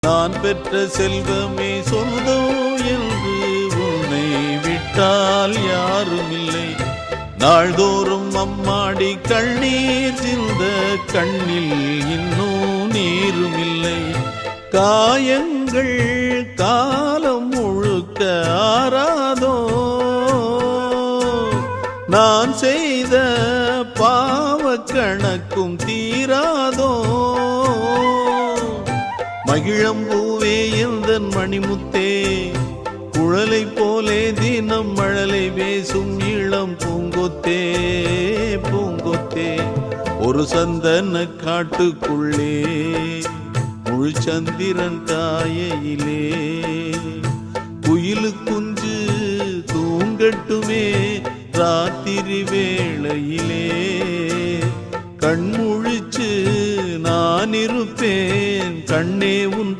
நான் பெற்ற செல்வமே சொந்தம் என்று உன்னை விட்டால் யாரும் இல்லை. நாள்தோறும் அம்மாடி கண்ணீர் சிந்த கண்ணில் இன்னும் நீரும் இல்லை. காயங்கள் காலம் முழுக்க ஆறாதோ, நான் செய்த பாவ கணக்கும் தீராதோ. மகிழம்பூவே எந்தன் மணிமுத்தே, குழலை போலே தினம் மழலை பேசும் இளம் பூங்கொத்தே பூங்கொத்தே. ஒரு சந்தன காட்டுக்குள்ளே முழு சந்திரன் காயையிலே குயிலு குஞ்சு தூங்கட்டுமே ராத்திரி வேளையிலே. கண்முழிச்சு நான் இருப்பேன் கண்ணே உன்